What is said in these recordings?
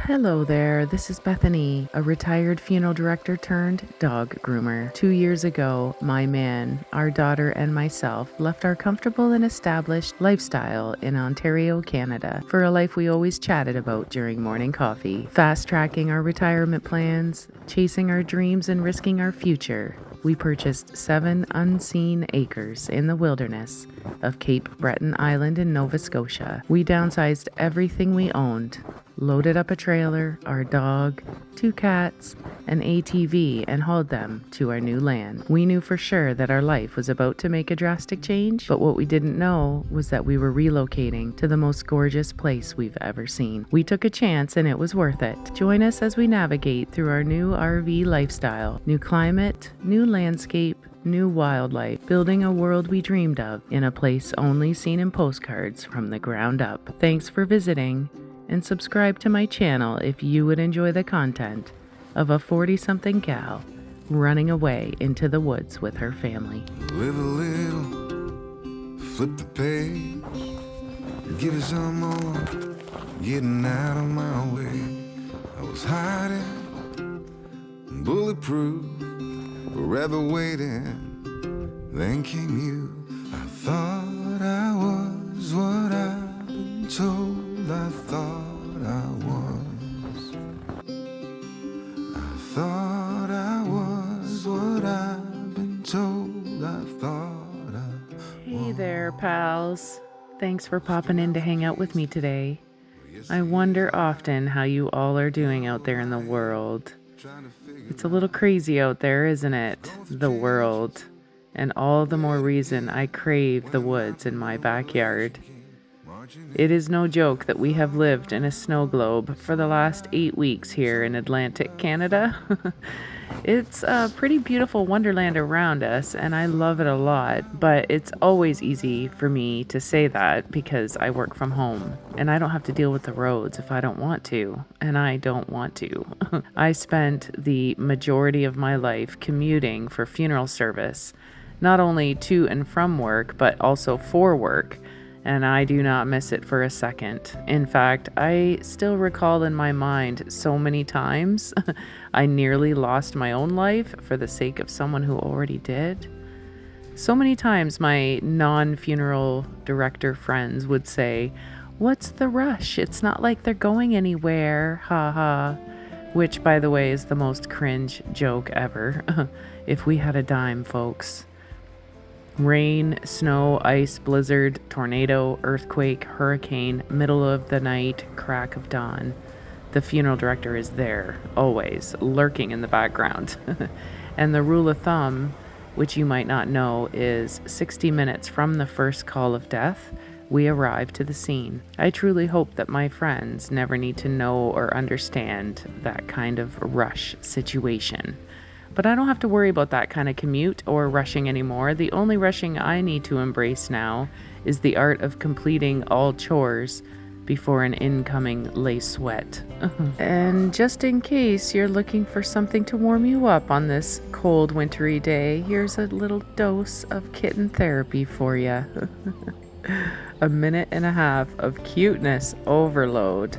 Hello there, this is Bethany, a retired funeral director turned dog groomer. 2 years ago, my man, our daughter, and myself left our comfortable and established lifestyle in Ontario, Canada, for a life we always chatted about during morning coffee. Fast-tracking our retirement plans, chasing our dreams, and risking our future, we purchased 7 unseen acres in the wilderness of Cape Breton Island in Nova Scotia. We downsized everything we owned, loaded up a trailer, our dog, 2 cats, an ATV, and hauled them to our new land. We knew for sure that our life was about to make a drastic change, but what we didn't know was that we were relocating to the most gorgeous place we've ever seen. We took a chance and it was worth it. Join us as we navigate through our new RV lifestyle, new climate, new landscape, new wildlife, building a world we dreamed of in a place only seen in postcards from the ground up. Thanks for visiting, and subscribe to my channel if you would enjoy the content of a 40-something gal running away into the woods with her family. Live a little, flip the page, give it some more, getting out of my way. I was hiding, bulletproof, forever waiting, then came you. I thought I was what I've been told I thought I was. I thought I was what I've been told I thought I was. Hey there, pals. Thanks for popping in to hang out with me today. I wonder often how you all are doing out there in the world. It's a little crazy out there, isn't it? The world. And all the more reason I crave the woods in my backyard. It is no joke that we have lived in a snow globe for the last 8 weeks here in Atlantic Canada. It's a pretty beautiful wonderland around us, and I love it a lot, but it's always easy for me to say that because I work from home, and I don't have to deal with the roads if I don't want to, and I don't want to. I spent the majority of my life commuting for funeral service, not only to and from work, but also for work. And I do not miss it for a second. In fact, I still recall in my mind so many times I nearly lost my own life for the sake of someone who already did. So many times my non-funeral director friends would say, "What's the rush? It's not like they're going anywhere, haha." Which, by the way, is the most cringe joke ever. If we had a dime, folks. Rain, snow, ice, blizzard, tornado, earthquake, hurricane, middle of the night, crack of dawn. The funeral director is there, always, lurking in the background. And the rule of thumb, which you might not know, is 60 minutes from the first call of death, we arrive to the scene. I truly hope that my friends never need to know or understand that kind of rush situation. But I don't have to worry about that kind of commute or rushing anymore. The only rushing I need to embrace now is the art of completing all chores before an incoming lay sweat. And just in case you're looking for something to warm you up on this cold wintry day, here's a little dose of kitten therapy for you. A minute and a half of cuteness overload.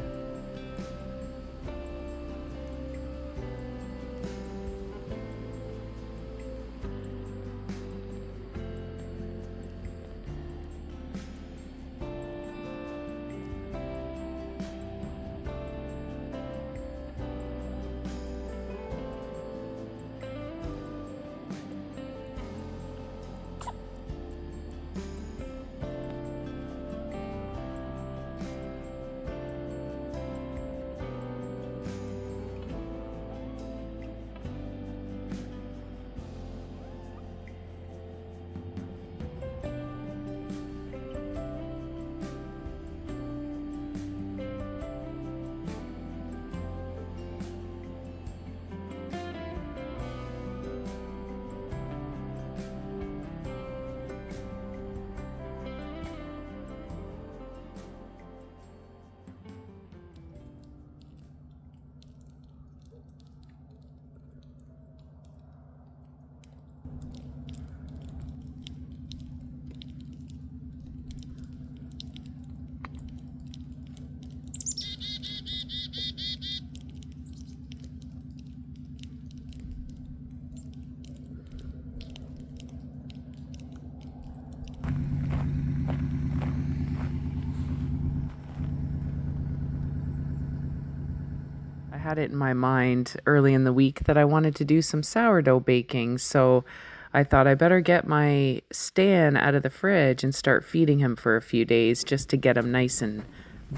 I had it in my mind early in the week that I wanted to do some sourdough baking, so I thought I better get my Stan out of the fridge and start feeding him for a few days just to get him nice and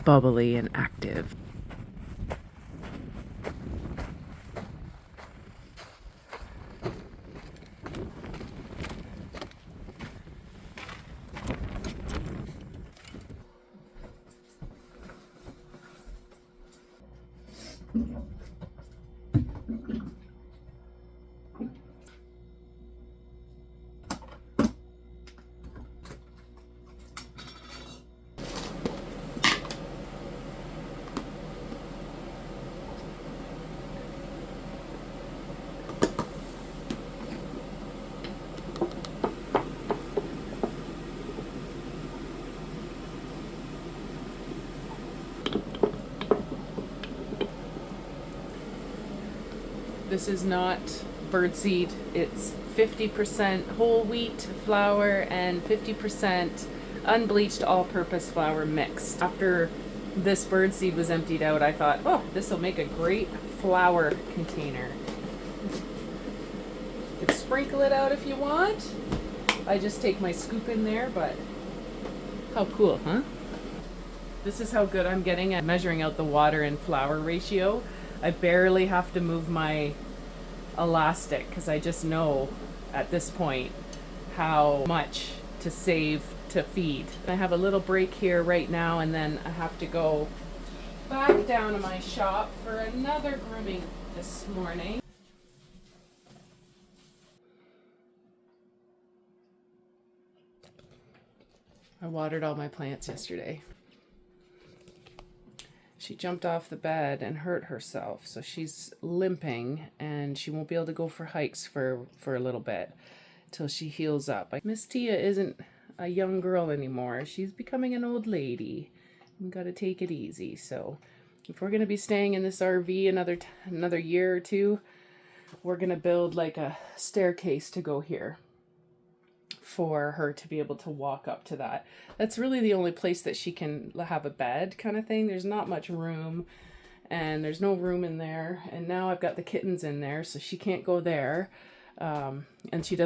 bubbly and active. This is not birdseed. It's 50% whole wheat flour and 50% unbleached all-purpose flour mixed. After this birdseed was emptied out, I thought, oh, this will make a great flour container. You can sprinkle it out if you want. I just take my scoop in there, but how cool, huh? This is how good I'm getting at measuring out the water and flour ratio. I barely have to move my elastic because I just know at this point how much to save to feed. I have a little break here right now, and then I have to go back down to my shop for another grooming this morning. I watered all my plants yesterday. She jumped off the bed and hurt herself, so she's limping and she won't be able to go for hikes for a little bit till she heals up. Miss Tia isn't a young girl anymore. She's becoming an old lady. We got to take it easy. So if we're going to be staying in this RV another year or two, we're going to build like a staircase to go here for her to be able to walk up to that. That's really the only place that she can have a bed kind of thing. There's not much room, and there's no room in there. And now I've got the kittens in there, so she can't go there. And she's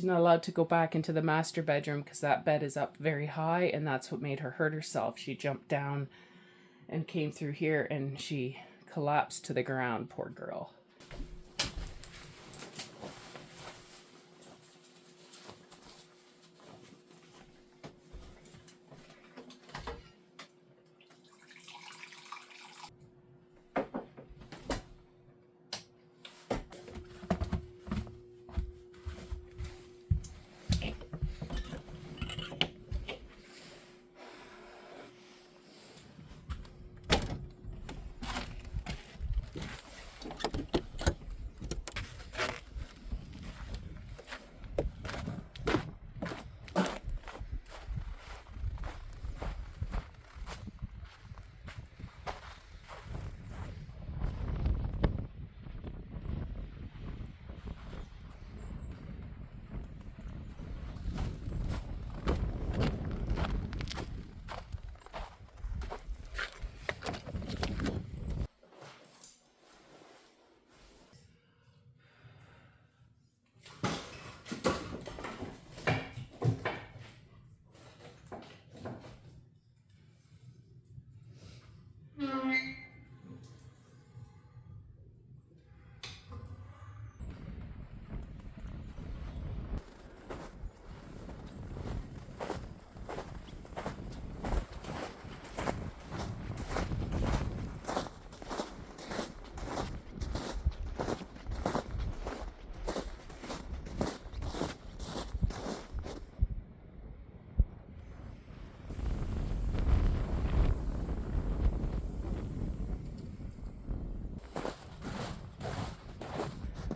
not allowed to go back into the master bedroom because that bed is up very high, and that's what made her hurt herself. She jumped down and came through here, and she collapsed to the ground, poor girl.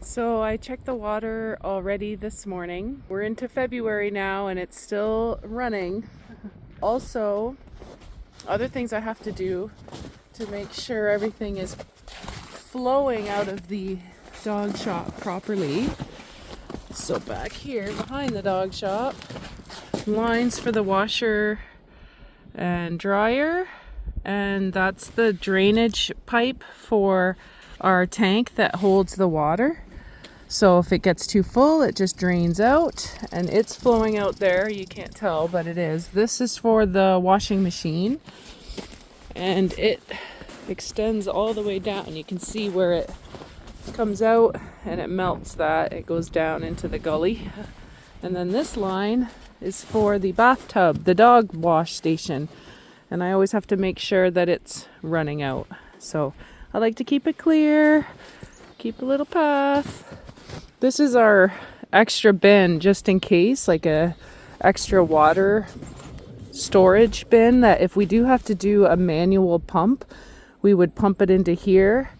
So I checked the water already this morning. We're into February now and it's still running. Also, other things I have to do to make sure everything is flowing out of the dog shop properly. So back here behind the dog shop, lines for the washer and dryer, And that's the drainage pipe for our tank that holds the water. So if it gets too full, it just drains out, and it's flowing out there. You can't tell, but it is. This is for the washing machine, and it extends all the way down. You can see where it comes out and it melts that. It goes down into the gully. And then this line is for the bathtub, the dog wash station. And I always have to make sure that it's running out. So I like to keep it clear, keep a little path. This is our extra bin just in case, like a extra water storage bin, that if we do have to do a manual pump, we would pump it into here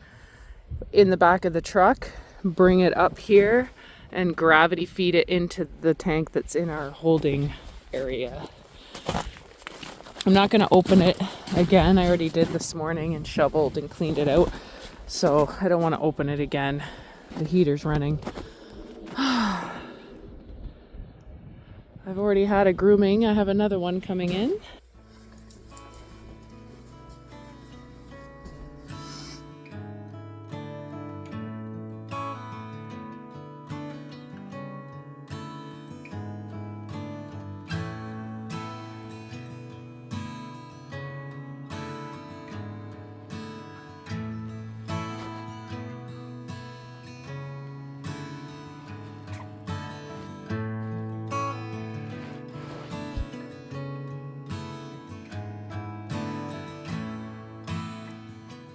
in the back of the truck, bring it up here, and gravity feed it into the tank that's in our holding area. I'm not going to open it again. I already did this morning and shoveled and cleaned it out, so I don't want to open it again. The heater's running. I've already had a grooming. I have another one coming in.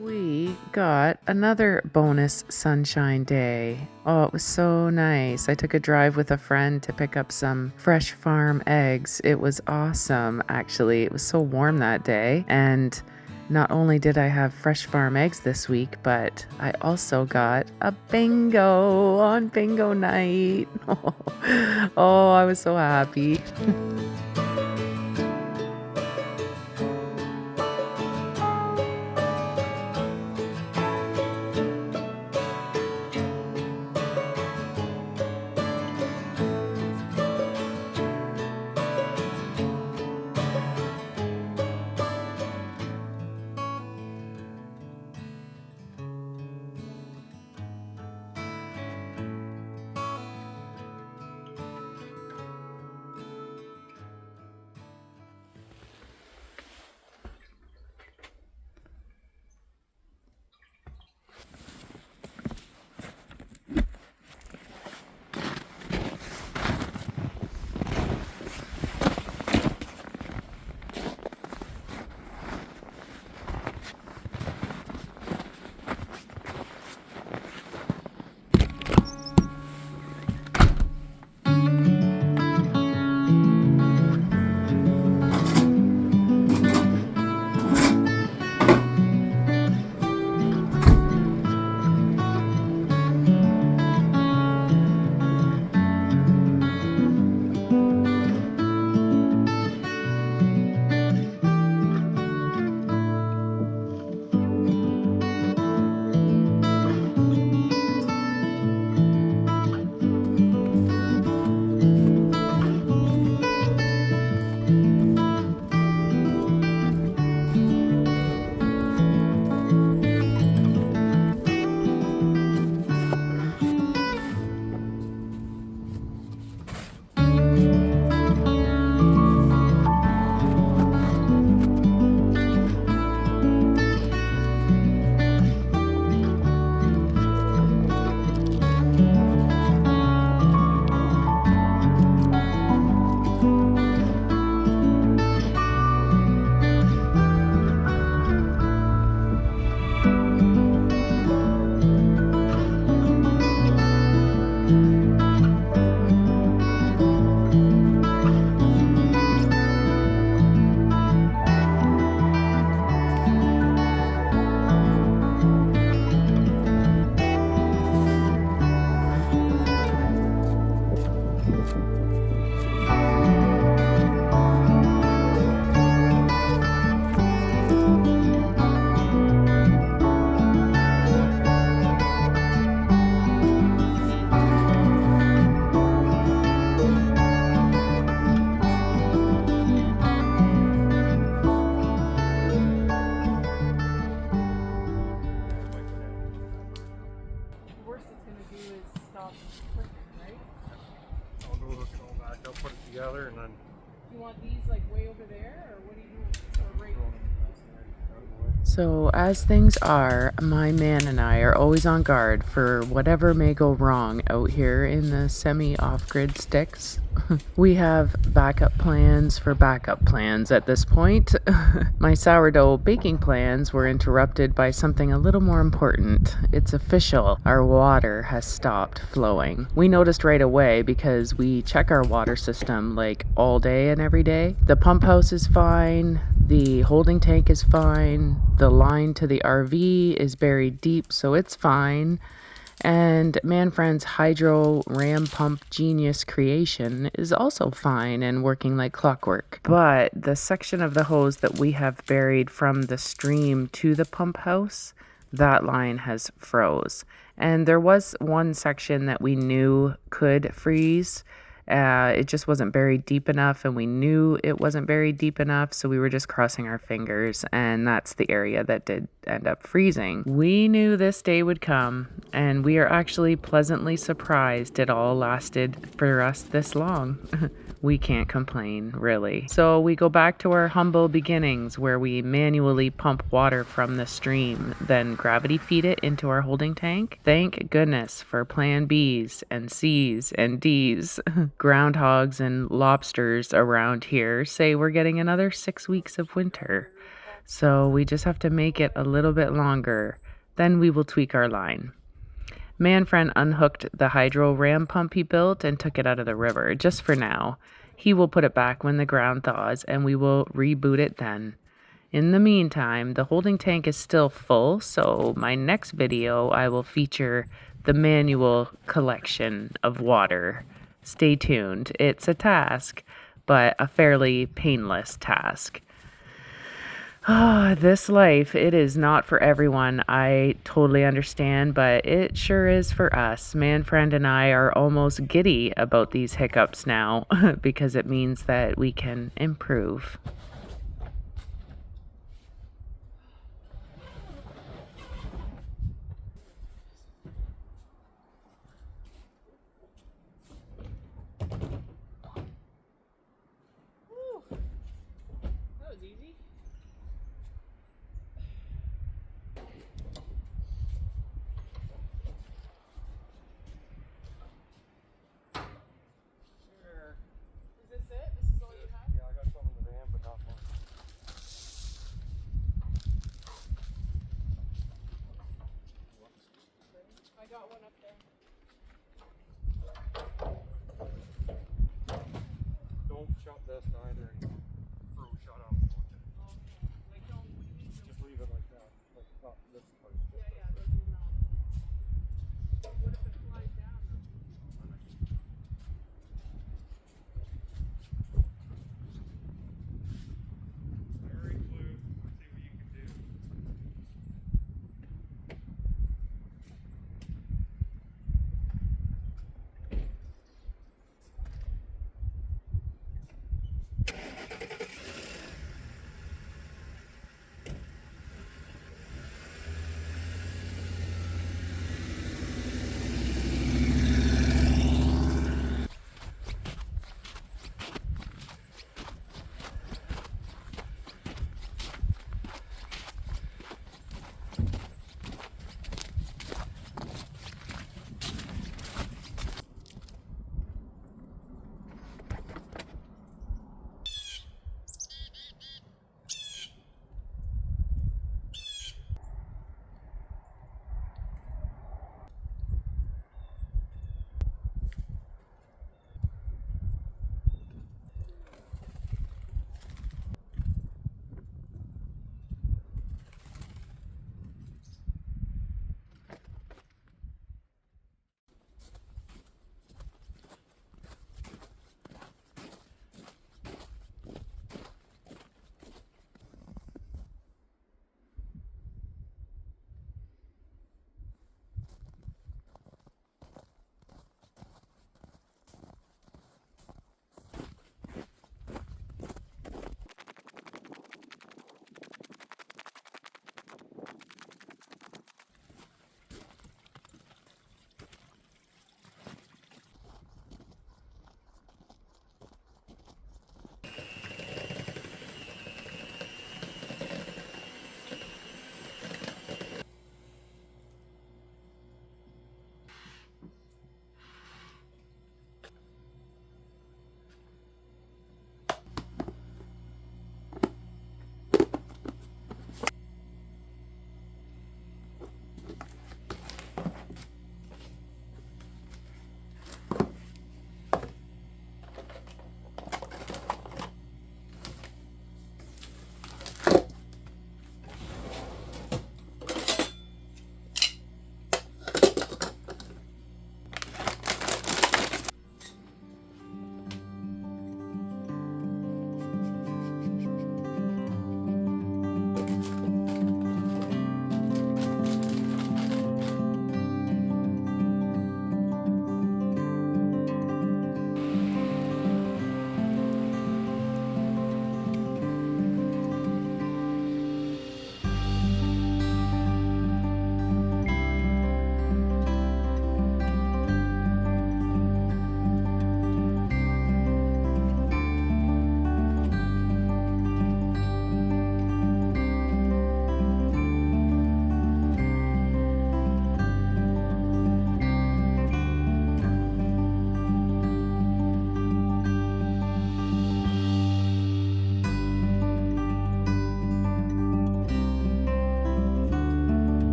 We got another bonus sunshine day. Oh, it was so nice. I took a drive with a friend to pick up some fresh farm eggs. It was awesome, actually. It was so warm that day. And not only did I have fresh farm eggs this week, but I also got a bingo on bingo night. Oh, I was so happy. together and then You want these like way over there, or what do you or right? throw them out of the way. So, as things are, my man and I are always on guard for whatever may go wrong out here in the semi off grid sticks. We have backup plans for backup plans at this point. My sourdough baking plans were interrupted by something a little more important. It's official. Our water has stopped flowing. We noticed right away because we check our water system like all day and every day. The pump house is fine. The holding tank is fine. The line to the RV is buried deep, so it's fine. And Manfred's hydro ram pump genius creation is also fine and working like clockwork. But the section of the hose that we have buried from the stream to the pump house, that line has froze. And there was one section that we knew could freeze. It just wasn't buried deep enough, and we knew it wasn't buried deep enough, so we were just crossing our fingers, and that's the area that did end up freezing. We knew this day would come, and we are actually pleasantly surprised it all lasted for us this long. We can't complain, really. So we go back to our humble beginnings where we manually pump water from the stream, then gravity feed it into our holding tank. Thank goodness for plan Bs and Cs and Ds. Groundhogs and lobsters around here say we're getting another 6 weeks of winter. So we just have to make it a little bit longer. Then we will tweak our line. Manfred unhooked the hydro ram pump he built and took it out of the river, just for now. He will put it back when the ground thaws, and we will reboot it then. In the meantime, the holding tank is still full, so my next video I will feature the manual collection of water. Stay tuned. It's a task, but a fairly painless task. This life, it is not for everyone. I totally understand, but it sure is for us. Manfred and I are almost giddy about these hiccups now because it means that we can improve. That was easy. Is this it? This is all you have? Yeah, I got some in the van, but not much. I got one up there. Don't shut this neither and throw shut out. Like, don't, what do you mean? Just leave it like that. Like not this part. Yeah, yeah.